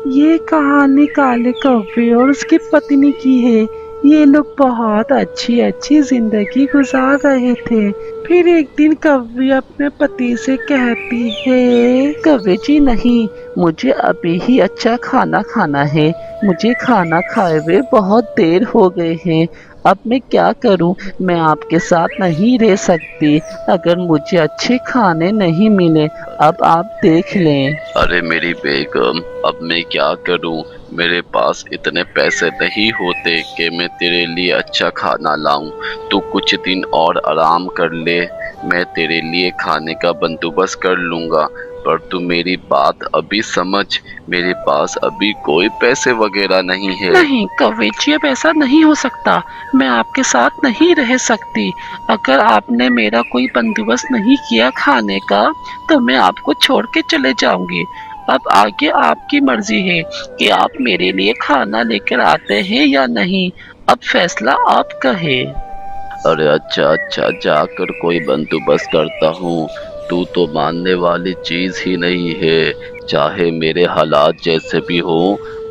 ये कहानी काले कौवे और उसकी पत्नी की है। ये लोग बहुत अच्छी अच्छी जिंदगी गुजार रहे थे। फिर एक दिन कौवे अपने पति से कहती है, कौवे जी नहीं, मुझे अभी ही अच्छा खाना खाना है। मुझे खाना खाए हुए बहुत देर हो गए हैं। अब मैं क्या करूं? मैं आपके साथ नहीं रह सकती अगर मुझे अच्छे खाने नहीं मिले। अब आप देख लें। अरे मेरी बेगम, अब मैं क्या करूं? मेरे पास इतने पैसे नहीं होते कि मैं तेरे लिए अच्छा खाना लाऊं। तू कुछ दिन और आराम कर ले, मैं तेरे लिए खाने का बंदोबस्त कर लूंगा। पर तू मेरी बात अभी समझ, मेरे पास अभी कोई पैसे वगैरह नहीं है। नहीं कौवे जी, अब ऐसा नहीं हो सकता। मैं आपके साथ नहीं रह सकती। अगर आपने मेरा कोई बंदोबस्त नहीं किया खाने का तो मैं आपको छोड़ के चले जाऊंगी। अब आगे आपकी मर्जी है कि आप मेरे लिए खाना लेकर आते हैं या नहीं। अब फैसला आपका है। अरे अच्छा अच्छा, जाकर कोई बंदोबस्त करता हूँ। तू तो मानने वाली चीज ही नहीं है। चाहे मेरे हालात जैसे भी हो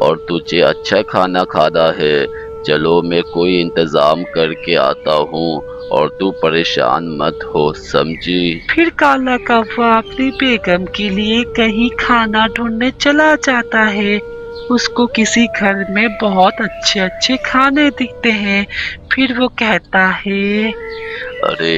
और तुझे अच्छा खाना खाना है, चलो मैं कोई इंतजाम करके आता हूँ और तू परेशान मत हो, समझी? फिर काला कौवा अपनी बेगम के लिए कहीं खाना ढूंढने चला जाता है। उसको किसी घर में बहुत अच्छे अच्छे खाने दिखते हैं। फिर वो कहता है, अरे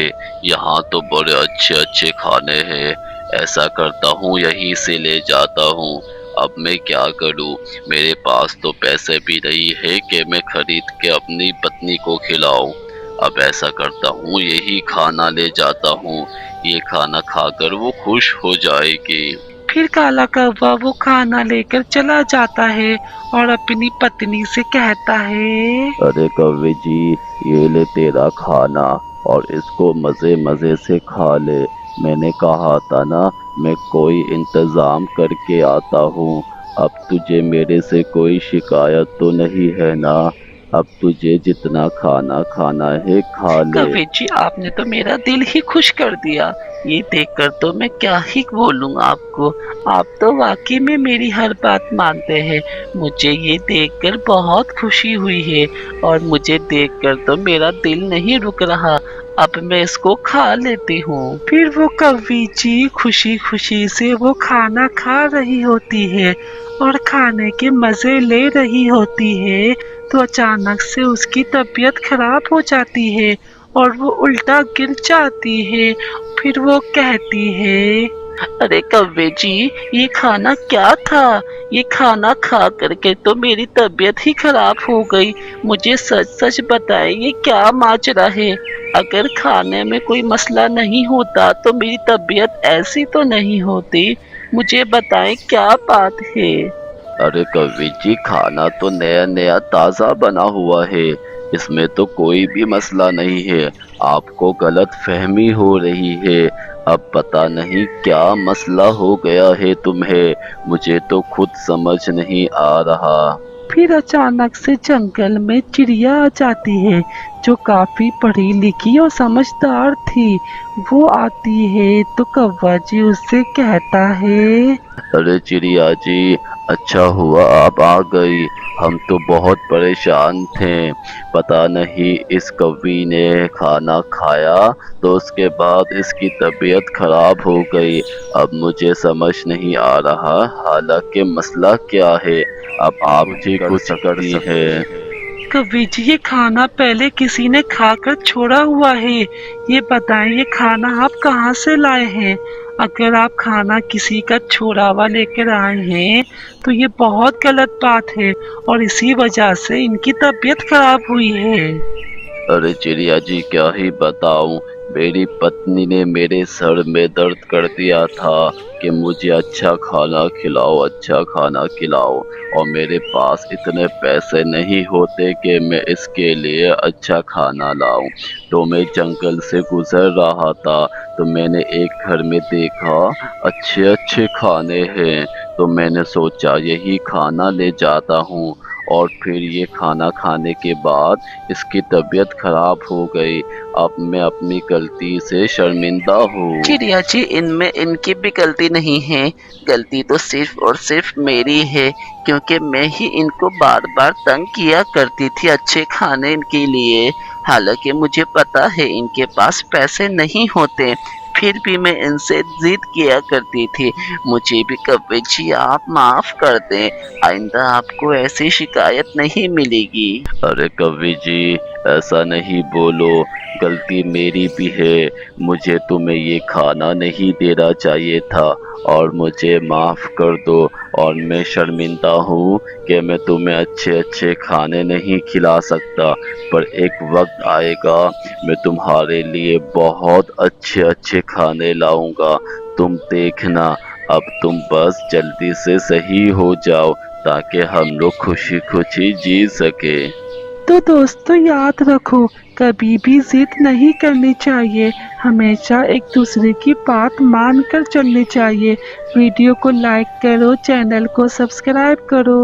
यहाँ तो बड़े अच्छे अच्छे खाने हैं। ऐसा करता हूँ यहीं से ले जाता हूँ। अब मैं क्या करूँ? मेरे पास तो पैसे भी नहीं है कि मैं खरीद के अपनी पत्नी को खिलाऊं। अब ऐसा करता हूँ यही खाना ले जाता हूँ। ये खाना खाकर वो खुश हो जाएगी। फिर काला कौवा वो खाना लेकर चला जाता है और अपनी पत्नी से कहता है, अरे कौवे जी, ये ले तेरा खाना और इसको मजे मजे से खा ले। मैंने कहा था ना, मैं कोई इंतजाम करके आता हूँ। अब तुझे मेरे से कोई शिकायत तो नहीं है ना? अब तुझे जितना खाना खाना है खा ले। कवि जी, आपने तो मेरा दिल ही खुश कर दिया। ये देखकर तो मैं क्या ही बोलूं आपको। आप तो वाकई में मेरी हर बात मानते हैं। मुझे ये देखकर बहुत खुशी हुई है और मुझे देखकर तो मेरा दिल नहीं रुक रहा। अब मैं इसको खा लेती हूँ। फिर वो कवि जी खुशी खुशी से वो खाना खा रही होती है और खाने के मजे ले रही होती है, तो अचानक से उसकी तबीयत खराब हो जाती है और वो उल्टा गिर जाती है। फिर वो कहती है, अरे कव्वे जी, ये खाना क्या था? ये खाना खा करके तो मेरी तबीयत ही खराब हो गई। मुझे सच सच बताएं, ये क्या माजरा है? अगर खाने में कोई मसला नहीं होता तो मेरी तबीयत ऐसी तो नहीं होती। मुझे बताएं क्या बात है। अरे कवि जी, खाना तो नया नया ताज़ा बना हुआ है। इसमें तो कोई भी मसला नहीं है। आपको गलत फहमी हो रही है। अब पता नहीं क्या मसला हो गया है तुम्हें। मुझे तो खुद समझ नहीं आ रहा। फिर अचानक से जंगल में चिड़िया आ जाती है जो काफी पढ़ी लिखी और समझदार थी। वो आती है तो कौवा जी उससे कहता है, अरे चिड़िया जी, अच्छा हुआ आप आ गई। हम तो बहुत परेशान थे। पता नहीं इस कौवी ने खाना खाया तो उसके बाद इसकी तबीयत खराब हो गई। अब मुझे समझ नहीं आ रहा हालांकि मसला क्या है। अब आप ही कुछ कर सकती हैं। कवि जी, ये खाना पहले किसी ने खाकर छोड़ा हुआ है। ये बताएं, ये खाना आप कहाँ से लाए हैं? अगर आप खाना किसी का छोड़ा हुआ लेकर आए हैं तो ये बहुत गलत बात है और इसी वजह से इनकी तबीयत खराब हुई है। अरे चिड़िया जी, क्या ही बताऊं। मेरी पत्नी ने मेरे सर में दर्द कर दिया था कि मुझे अच्छा खाना खिलाओ, अच्छा खाना खिलाओ। और मेरे पास इतने पैसे नहीं होते कि मैं इसके लिए अच्छा खाना लाऊं। तो मैं जंगल से गुजर रहा था तो मैंने एक घर में देखा अच्छे अच्छे खाने हैं। तो मैंने सोचा यही खाना ले जाता हूँ اور پھر یہ کھانا کھانے کے بعد اس کی طبیعت خراب ہو گئی۔ اب میں اپنی غلطی سے شرمندہ ہوں۔ چڑیا جی، ان میں ان کی بھی غلطی نہیں ہے، غلطی تو صرف اور صرف میری ہے، کیونکہ میں ہی ان کو بار بار تنگ کیا کرتی تھی اچھے کھانے کے لیے۔ حالانکہ مجھے پتا ہے ان کے پاس پیسے نہیں ہوتے، پھر بھی میں ان سے ضد کیا کرتی تھی۔ مجھے بھی کبھی جی آپ معاف کر دیں، آئندہ آپ کو ایسی شکایت نہیں ملے گی۔ ارے کوی جی، ایسا نہیں بولو، غلطی میری بھی ہے، مجھے تمہیں یہ کھانا نہیں دینا چاہیے تھا اور مجھے معاف کر دو، اور میں شرمندہ ہوں کہ میں تمہیں اچھے اچھے کھانے نہیں کھلا سکتا، پر ایک وقت آئے گا میں تمہارے لیے بہت اچھے اچھے کھانے لاؤں گا، تم دیکھنا۔ اب تم بس جلدی سے صحیح ہو جاؤ تاکہ ہم لوگ خوشی خوشی جی سکے۔ تو دوستو یاد رکھو، کبھی بھی ضد نہیں کرنی چاہیے، ہمیشہ ایک دوسرے کی بات مان کر چلنی چاہیے۔ ویڈیو کو لائک کرو، چینل کو سبسکرائب کرو۔